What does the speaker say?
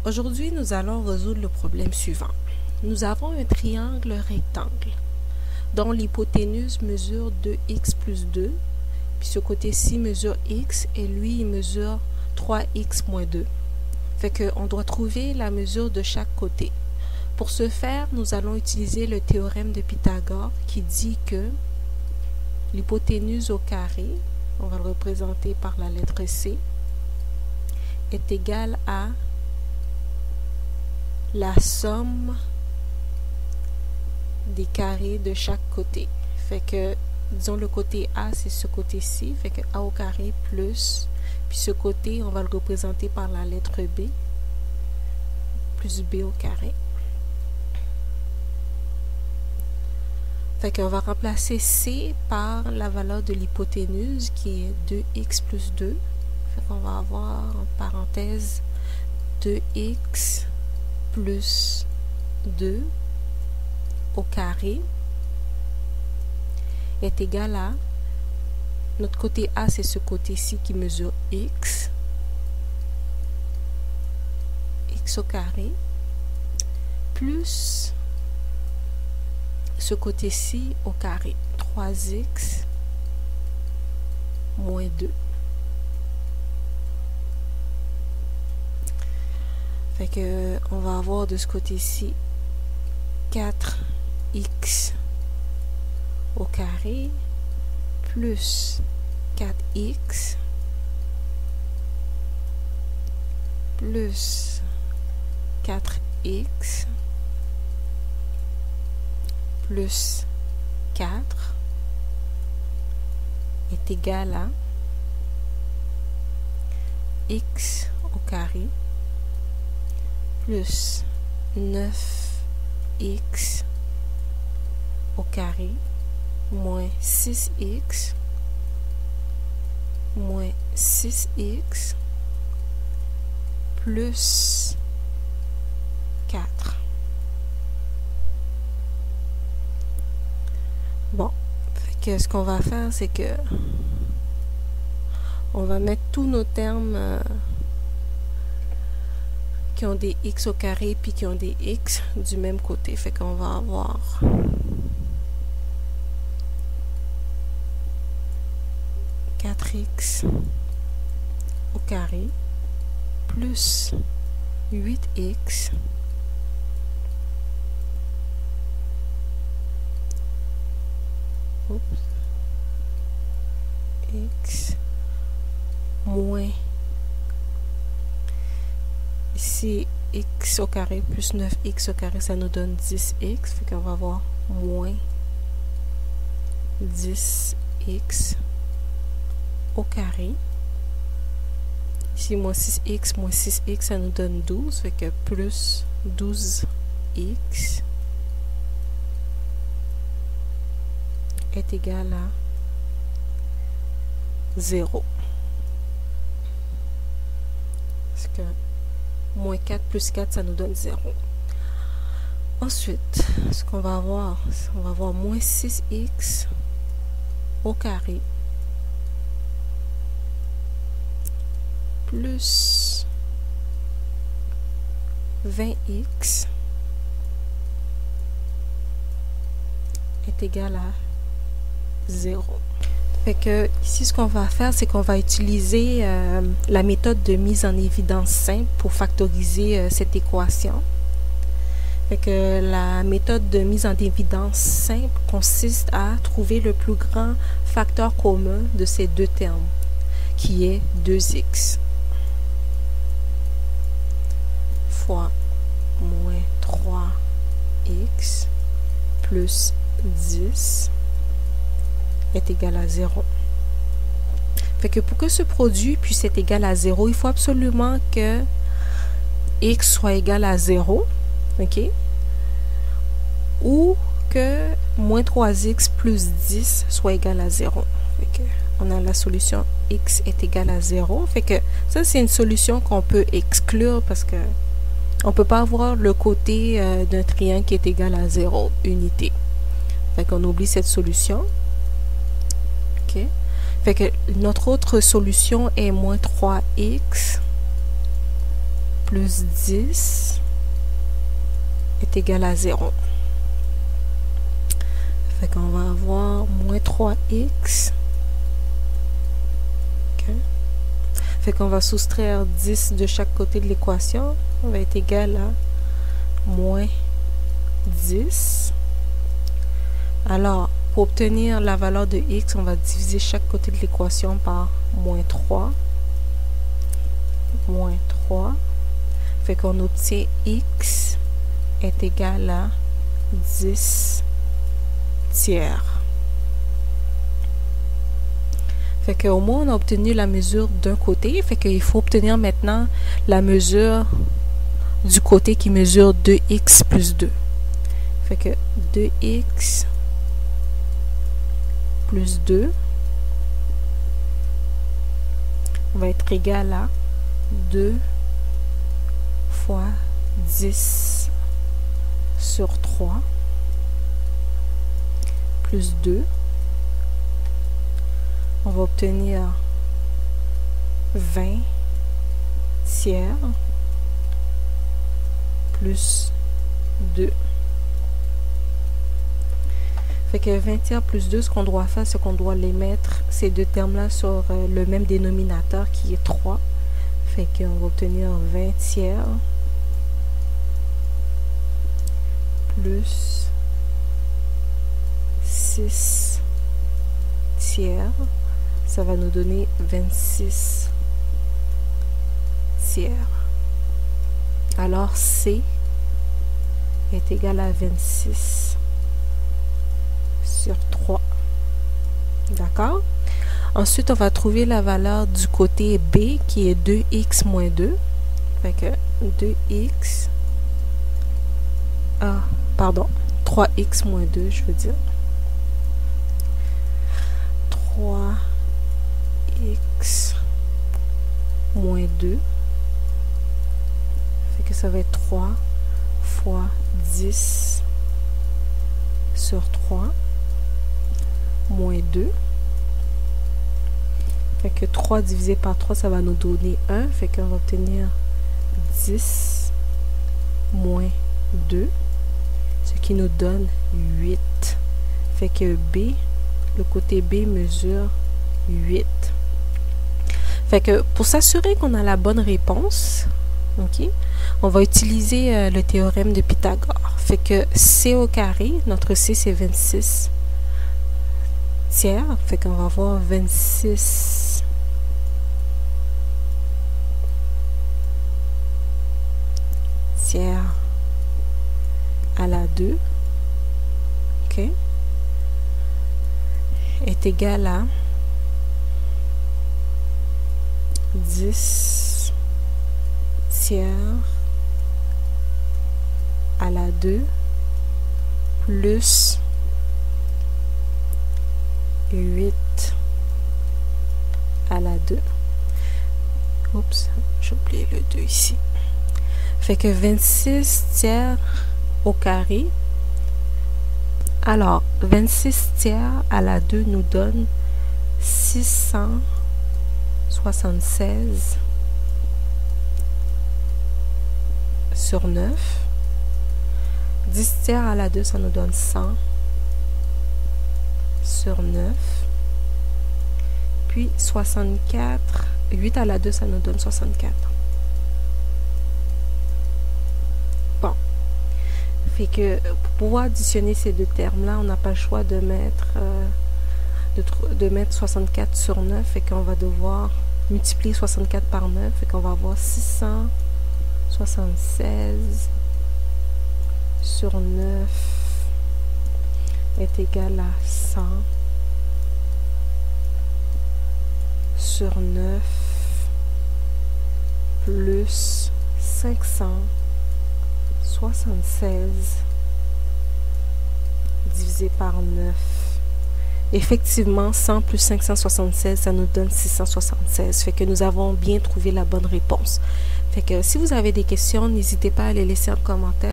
Aujourd'hui, nous allons résoudre le problème suivant. Nous avons un triangle rectangle dont l'hypoténuse mesure 2x plus 2, puis ce côté-ci mesure x et lui il mesure 3x moins 2. Fait qu'on doit trouver la mesure de chaque côté. Pour ce faire, nous allons utiliser le théorème de Pythagore qui dit que l'hypoténuse au carré, on va le représenter par la lettre C, est égale à la somme des carrés de chaque côté. Fait que, disons le côté A, c'est ce côté-ci, fait que A au carré plus, puis ce côté, on va le représenter par la lettre B, plus B au carré. Fait qu'on va remplacer C par la valeur de l'hypoténuse qui est 2x plus 2. Fait qu'on va avoir en parenthèse 2x plus 2 au carré est égal à, notre côté A c'est ce côté-ci qui mesure x au carré, plus ce côté-ci au carré, 3x moins 2. Fait que on va avoir de ce côté-ci 4x au carré plus 4x plus 4x plus 4 est égal à x au carré plus 9x au carré moins 6x moins 6x plus 4. Bon, fait que ce qu'on va faire, c'est que on va mettre tous nos termes qui ont des x au carré puis qui ont des x du même côté. Fait qu'on va avoir x au carré plus 8x x moins, ici x au carré plus 9x au carré, ça nous donne 10x, fait qu'on va avoir moins 10x au carré. Ici moins 6x, ça nous donne 12, fait que plus 12x est égal à 0. Parce que moins 4 plus 4, ça nous donne 0. Ensuite, ce qu'on va avoir, on va avoir moins 6x au carré plus 20x est égal à 0. Fait que ici, ce qu'on va faire, c'est qu'on va utiliser la méthode de mise en évidence simple pour factoriser cette équation. Fait que la méthode de mise en évidence simple consiste à trouver le plus grand facteur commun de ces deux termes, qui est 2x fois moins 3x plus 10 est égal à 0. Fait que pour que ce produit puisse être égal à 0, il faut absolument que x soit égal à 0, ok? Ou que moins 3x plus 10 soit égal à 0. Fait que on a la solution x est égal à 0. Fait que ça, c'est une solution qu'on peut exclure parce que on peut pas avoir le côté d'un triangle qui est égal à 0 unité. Fait qu'on oublie cette solution. Ok. Fait que notre autre solution est moins 3x plus 10 est égal à 0. Fait qu'on va avoir moins 3x. Okay. Fait qu'on va soustraire 10 de chaque côté de l'équation. Ça va être égal à moins 10. Alors, pour obtenir la valeur de x, on va diviser chaque côté de l'équation par moins 3. Moins 3. Fait qu'on obtient x est égal à 10 tiers. Fait qu'au moins on a obtenu la mesure d'un côté. Fait qu'il faut obtenir maintenant la mesure du côté qui mesure 2x plus 2. Fait que 2x plus 2 va être égal à 2 fois 10 sur 3 plus 2. On va obtenir 20 tiers plus 2. Fait que 20 tiers plus 2, ce qu'on doit faire, c'est qu'on doit les mettre, ces deux termes-là, sur le même dénominateur qui est 3. Fait qu'on va obtenir 20 tiers plus 6 tiers. Ça va nous donner 26 tiers. Alors C est égal à 26 sur 3. D'accord? Ensuite, on va trouver la valeur du côté B qui est 2x moins 2. Fait que 2x... Ah, pardon. 3x moins 2, je veux dire. 3x moins 2. Fait que ça va être 3 fois 10 sur 3 moins 2. Fait que 3 divisé par 3, ça va nous donner 1. Fait qu'on va obtenir 10 moins 2, ce qui nous donne 8. Fait que B, le côté B mesure 8. Fait que pour s'assurer qu'on a la bonne réponse, ok, on va utiliser le théorème de Pythagore. Fait que C au carré, notre C c'est 26 tiers. Fait qu'on va avoir 26 tiers à la 2, ok, est égal à 10 tiers à la 2 plus 8 à la 2. Oups, j'ai oublié le 2 ici. Fait que 26 tiers au carré. Alors, 26 tiers à la 2 nous donne 676 sur 9. 10 tiers à la 2, ça nous donne 100 sur 9. Puis 64, 8 à la 2, ça nous donne 64. Bon. Fait que pour pouvoir additionner ces deux termes-là, on n'a pas le choix de mettre, 64 sur 9. Fait qu'on va devoir multiplier 64 par 9. Fait qu'on va avoir 676 sur 9 est égal à 100 sur 9 plus 576 divisé par 9. Effectivement, 100 plus 576, ça nous donne 676. Fait que nous avons bien trouvé la bonne réponse. Fait que si vous avez des questions, n'hésitez pas à les laisser en commentaire.